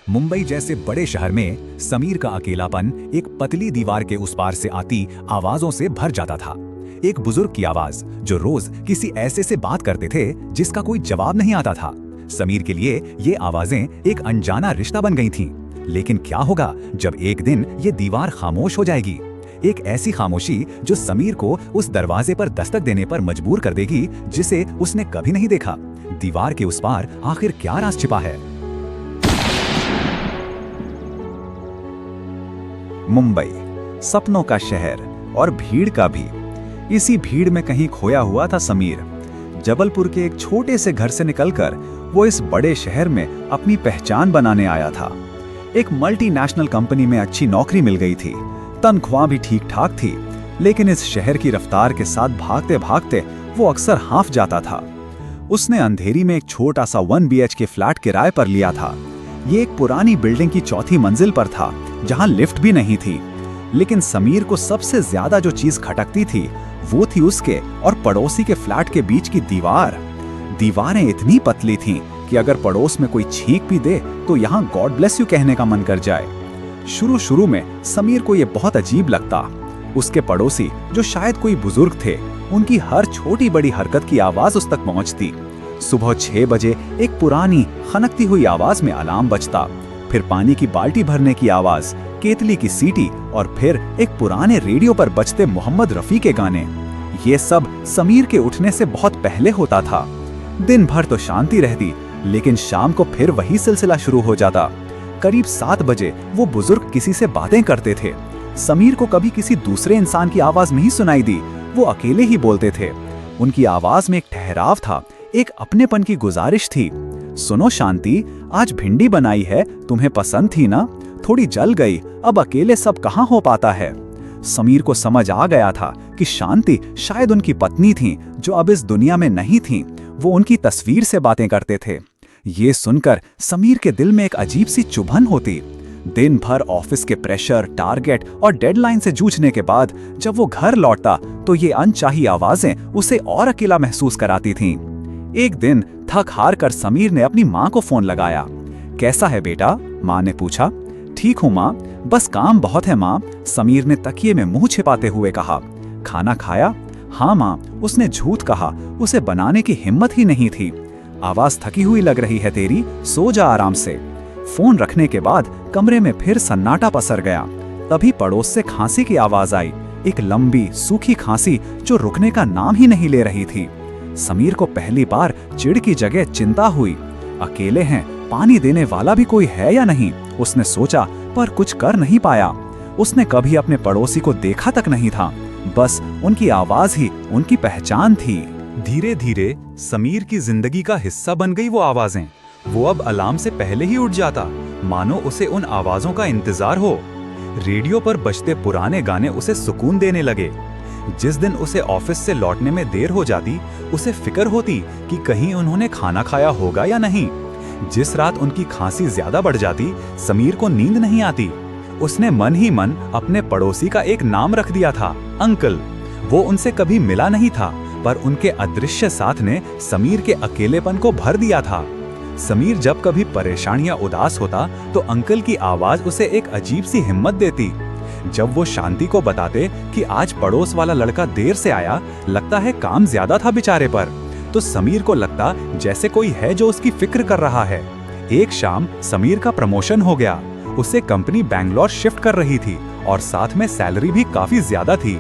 मुंबई जैसे बड़े शहर में समीर का अकेलापन एक पतली दीवार के उस पार से आती आवाजों से भर जाता था। एक बुजुर्ग की आवाज जो रोज किसी ऐसे से बात करते थे जिसका कोई जवाब नहीं आता था। समीर के लिए ये आवाजें एक अनजाना रिश्ता बन गई थीं। लेकिन क्या होगा जब एक दिन ये दीवार खामोश हो जाएगी? एक ऐसी खामोशी जो समीर को उस दरवाजे पर दस्तक देने पर मजबूर कर देगी जिसे उसने कभी नहीं देखा। दीवार के उस पार आखिर क्या राज छिपा है? मुंबई, सपनों का शहर और भीड़ का भी। इसी भीड़ में कहीं खोया हुआ था समीर। जबलपुर के एक छोटे से घर से निकलकर वो इस बड़े शहर में अपनी पहचान बनाने आया था। एक मल्टीनेशनल कंपनी में अच्छी नौकरी मिल गई थी, तनख्वाह भी ठीक ठाक थी, लेकिन इस शहर की रफ्तार के साथ भागते भागते वो अक्सर हांफ जाता था। उसने अंधेरी में एक छोटा सा 1 BHK फ्लैट किराए पर लिया था। ये एक पुरानी बिल्डिंग की चौथी मंजिल पर था, जहां लिफ्ट भी नहीं थी। लेकिन समीर को सबसे ज्यादा जो चीज खटकती थी वो थी उसके और पड़ोसी के फ्लैट के बीच की दीवार। दीवारें इतनी पतली थीं कि अगर पड़ोस में कोई छींक भी दे तो यहाँ गॉड ब्लेस यू कहने का मन कर जाए। शुरू में समीर को ये बहुत अजीब लगता। उसके पड़ोसी जो शायद कोई बुजुर्ग थे, उनकी हर छोटी बड़ी हरकत की आवाज उस तक पहुंचती। सुबह 6 बजे एक पुरानी खनकती हुई आवाज में अलार्म बजता, फिर पानी की बाल्टी भरने की आवाज, केतली की सीटी और फिर एक पुराने रेडियो पर बजते मोहम्मद रफी के गाने। ये सब समीर के उठने से बहुत पहले होता था। दिन भर तो शांति रहती, लेकिन शाम को फिर वही सिलसिला शुरू हो जाता। करीब 7 बजे वो बुजुर्ग किसी से बातें करते थे। समीर को कभी किसी दूसरे इंसान की आवाज नहीं सुनाई दी, वो अकेले ही बोलते थे। उनकी आवाज में एक ठहराव था, एक अपनेपन की गुजारिश थी। सुनो शांति, आज भिंडी बनाई है, तुम्हें पसंद थी ना? थोड़ी जल गई, अब अकेले सब कहाँ हो पाता है। समीर को समझ आ गया था कि शांति शायद उनकी पत्नी थी जो अब इस दुनिया में नहीं थी। वो उनकी तस्वीर से बातें करते थे। ये सुनकर समीर के दिल में एक अजीब सी चुभन होती। दिन भर ऑफिस के प्रेशर, टारगेट और डेडलाइन से जूझने के बाद जब वो घर लौटता तो ये अनचाही आवाजें उसे और अकेला महसूस कराती थीं। एक दिन थक हार कर समीर ने अपनी माँ को फोन लगाया। कैसा है बेटा? माँ ने पूछा। ठीक हूँ माँ, बस काम बहुत है माँ, समीर ने तकिए में मुंह छिपाते हुए कहा। खाना खाया? हाँ माँ, उसने झूठ कहा, उसे बनाने की हिम्मत ही नहीं थी। आवाज थकी हुई लग रही है तेरी, सो जा आराम से। फोन रखने के बाद कमरे में फिर सन्नाटा पसर गया। तभी पड़ोस से खांसी की आवाज आई, एक लंबी सूखी खांसी जो रुकने का नाम ही नहीं ले रही थी। समीर को पहली बार चिढ़ की जगह चिंता हुई। अकेले हैं, पानी देने वाला भी कोई है या नहीं, उसने सोचा, पर कुछ कर नहीं पाया। उसने कभी अपने पड़ोसी को देखा तक नहीं था, बस उनकी आवाज ही उनकी पहचान थी। धीरे धीरे समीर की जिंदगी का हिस्सा बन गई वो आवाजें। वो अब अलार्म से पहले ही उठ जाता, मानो उसे उन आवाजों का इंतजार हो। रेडियो पर बजते पुराने गाने उसे सुकून देने लगे। जिस दिन उसे ऑफिस से लौटने में देर हो जाती, उसे फिक्र होती कि कहीं उन्होंने खाना खाया होगा या नहीं। जिस रात उनकी खांसी ज्यादा बढ़ जाती, समीर को नींद नहीं आती। उसने मन ही मन अपने पड़ोसी का एक नाम रख दिया था, अंकल। वो उनसे कभी मिला नहीं था, पर उनके अदृश्य साथ ने समीर के अकेलेपन को भर दिया था। समीर जब कभी परेशान या उदास होता तो अंकल की आवाज उसे एक अजीब सी हिम्मत देती। जब वो शांति को बताते कि आज पड़ोस वाला लड़का देर से आया, लगता है काम ज्यादा था बेचारे पर, तो समीर को लगता जैसे कोई है जो उसकी फिक्र कर रहा है। एक शाम समीर का प्रमोशन हो गया। उसे कंपनी बैंगलोर शिफ्ट कर रही थी और साथ में सैलरी भी काफी ज्यादा थी।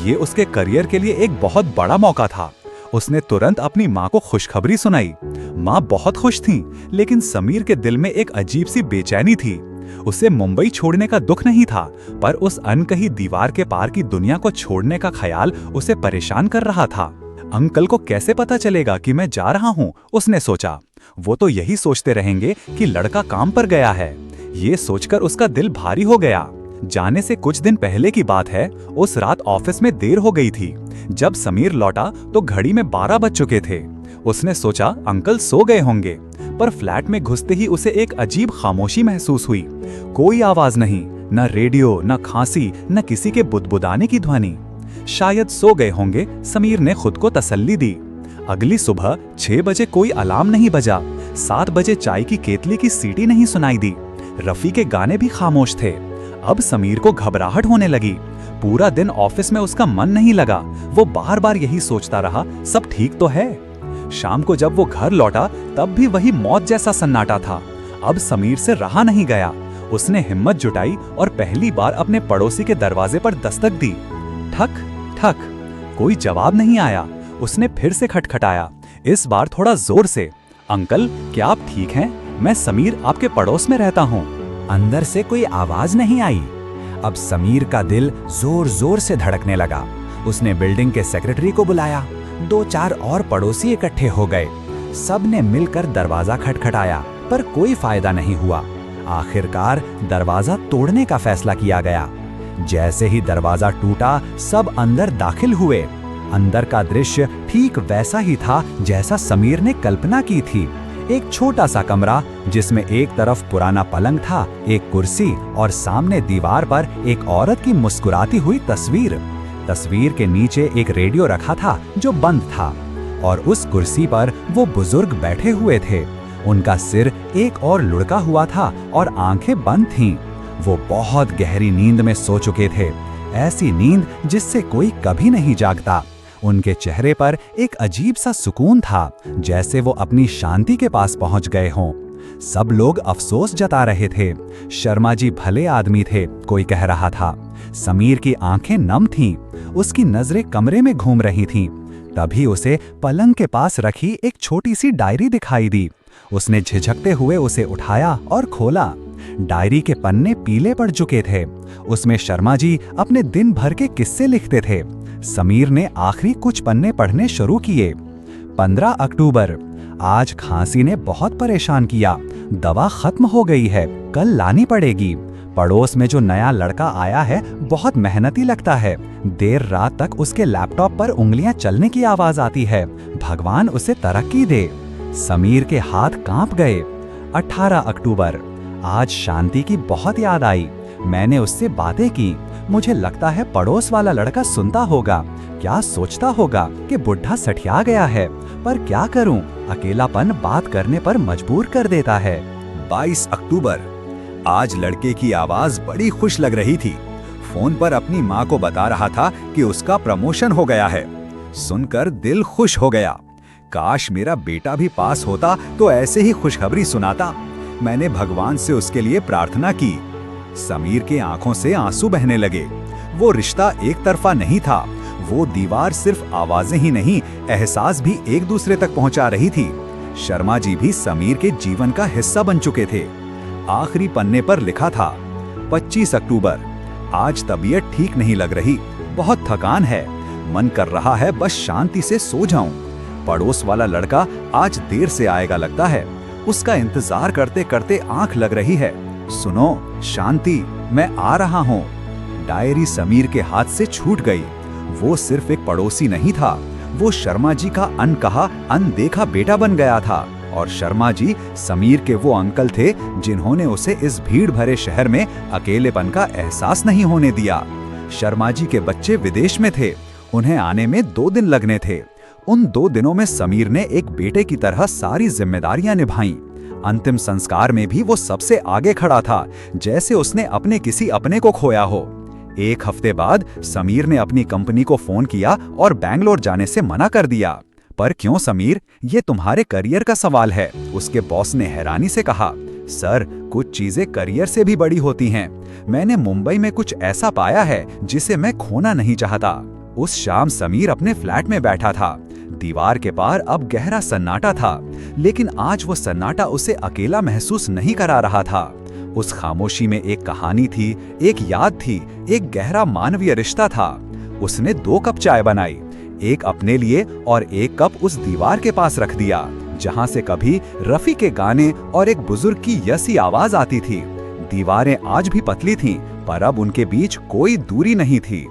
ये उसके करियर के लिए एक बहुत बड़ा मौका था। उसने तुरंत अपनी माँ को खुशखबरी सुनाई। माँ बहुत खुश थीं, लेकिन समीर के दिल में एक अजीब सी बेचैनी थी। उसे मुंबई छोड़ने का दुख नहीं था, पर उस अनकही दीवार के पार की दुनिया को छोड़ने का ख्याल उसे परेशान कर रहा था। अंकल को कैसे पता चलेगा कि मैं जा रहा हूँ, उसने सोचा। वो तो यही सोचते रहेंगे कि लड़का काम पर गया है। ये सोचकर उसका दिल भारी हो गया। जाने से कुछ दिन पहले की बात है, उस रात ऑफिस में देर हो गई थी। जब समीर लौटा तो घड़ी में 12 बज चुके थे। उसने सोचा अंकल सो गए होंगे, पर फ्लैट में घुसते ही उसे एक अजीब खामोशी महसूस हुई। कोई आवाज नहीं, न रेडियो, न खांसी, न किसी के बुदबुदाने की ध्वनि। शायद सो गए होंगे, समीर ने खुद को तसल्ली दी। अगली सुबह 6 बजे कोई अलार्म नहीं बजा, 7 बजे चाय की केतली की सीटी नहीं सुनाई दी। रफी के गाने भी खामोश थे। अब समीर को घबराहट होने लगी। पूरा दिन ऑफिस में उसका मन नहीं लगा। वो बार बार यही सोचता रहा, सब ठीक तो है। शाम को जब वो घर लौटा तब भी वही मौत जैसा सन्नाटा था। अब समीर से रहा नहीं गया। उसने हिम्मत जुटाई और पहली बार अपने पड़ोसी के दरवाजे पर दस्तक दी। ठक ठक, कोई जवाब नहीं आया। उसने फिर से खटखटाया, इस बार थोड़ा जोर से। अंकल, क्या आप ठीक हैं? मैं समीर, आपके पड़ोस में रहता हूँ। अंदर से कोई आवाज नहीं आई। अब समीर का दिल जोर जोर से धड़कने लगा। उसने बिल्डिंग के सेक्रेटरी को बुलाया। 2-4 और पड़ोसी इकट्ठे हो गए। सबने मिलकर दरवाजा खटखटाया, पर कोई फायदा नहीं हुआ। आखिरकार दरवाजा तोड़ने का फैसला किया गया। जैसे ही दरवाजा टूटा, सब अंदर दाखिल हुए। अंदर का दृश्य ठीक वैसा ही था जैसा समीर ने कल्पना की थी। एक छोटा सा कमरा जिसमें एक तरफ पुराना पलंग था, एक कुर्सी और सामने दीवार पर एक औरत की मुस्कुराती हुई तस्वीर। तस्वीर के नीचे एक रेडियो रखा था जो बंद था, और उस कुर्सी पर वो बुजुर्ग बैठे हुए थे। उनका सिर एक और लुढ़का हुआ था और आंखें बंद थीं। वो बहुत गहरी नींद में सो चुके थे, ऐसी नींद जिससे कोई कभी नहीं जागता। उनके चेहरे पर एक अजीब सा सुकून था, जैसे वो अपनी शांति के पास पहुंच गए हों। सब लोग अफसोस जता रहे थे। शर्मा जी भले आदमी थे, कोई कह रहा था। समीर की आंखें नम थीं, उसकी नजरें कमरे में घूम रही थीं। तभी उसे पलंग के पास रखी एक छोटी सी डायरी दिखाई दी। उसने झिझकते हुए उसे उठाया और खोला। डायरी के पन्ने पीले पड़ चुके थे। उसमें शर्मा जी अपने दिन भर के किस्से लिखते थे। समीर ने आखिरी कुछ पन्ने पढ़ने शुरू किए। 15 अक्टूबर, आज खांसी ने बहुत परेशान किया। दवा खत्म हो गई है, कल लानी पड़ेगी। पड़ोस में जो नया लड़का आया है बहुत मेहनती लगता है। देर रात तक उसके लैपटॉप पर उंगलियां चलने की आवाज आती है। भगवान उसे तरक्की दे। समीर के हाथ कांप गए। 18 अक्टूबर, आज शांति की बहुत याद आई। मैंने उससे बातें की। मुझे लगता है पड़ोस वाला लड़का सुनता होगा। क्या सोचता होगा कि बुढ़ा सठिया गया है, पर क्या करूं, अकेलापन बात करने पर मजबूर कर देता है। 22 अक्टूबर, आज लड़के की आवाज बड़ी खुश लग रही थी। फोन पर अपनी माँ को बता रहा था कि उसका प्रमोशन हो गया है। सुनकर दिल खुश हो गया। काश मेरा बेटा भी पास होता तो ऐसे ही खुशखबरी सुनाता। मैंने भगवान से उसके लिए प्रार्थना की। समीर के आंखों से आंसू बहने लगे। वो रिश्ता एक तरफा नहीं था। वो दीवार सिर्फ आवाजें ही नहीं, एहसास भी एक दूसरे तक पहुंचा रही थी। शर्मा जी भी समीर के जीवन का हिस्सा बन चुके थे। आखिरी पन्ने पर लिखा था, 25 अक्टूबर, आज तबीयत ठीक नहीं लग रही, बहुत थकान है, मन कर रहा है बस शांति से सो जाऊं। पड़ोस वाला लड़का आज देर से आएगा लगता है। उसका इंतजार करते करते आंख लग रही है। सुनो शांति, मैं आ रहा हूँ। डायरी समीर के हाथ से छूट गई। वो सिर्फ एक पड़ोसी नहीं था, वो शर्मा जी का अनकहा अनदेखा बेटा बन गया था। और शर्मा जी समीर के वो अंकल थे जिन्होंने उसे इस भीड़ भरे शहर में अकेलेपन का एहसास नहीं होने दिया। शर्मा जी के बच्चे विदेश में थे, उन्हें आने में 2 दिन लगने थे। उन 2 दिनों में समीर ने एक बेटे की तरह सारी जिम्मेदारियां निभाईं। अंतिम संस्कार में भी वो सबसे आगे खड़ा था, जैसे उसने अपने किसी अपने को खोया हो। 1 हफ्ते बाद समीर ने अपनी कंपनी को फोन किया और बैंगलोर जाने से मना कर दिया। पर क्यों समीर, ये तुम्हारे करियर का सवाल है, उसके बॉस ने हैरानी से कहा। सर, कुछ चीजें करियर से भी बड़ी होती हैं। मैंने मुंबई में कुछ ऐसा पाया है जिसे मैं खोना नहीं चाहता। उस शाम समीर अपने फ्लैट में बैठा था। दीवार के पार अब गहरा सन्नाटा था, लेकिन आज वो सन्नाटा उसे अकेला महसूस नहीं करा रहा था। उस खामोशी में एक कहानी थी, एक याद थी, एक गहरा मानवीय रिश्ता था। उसने 2 कप चाय बनाई, एक अपने लिए और एक कप उस दीवार के पास रख दिया, जहां से कभी रफी के गाने और एक बुजुर्ग की यसी आवाज आती थी। दीवारें आज भी पतली थीं, पर अब उनके बीच कोई दूरी नहीं थी।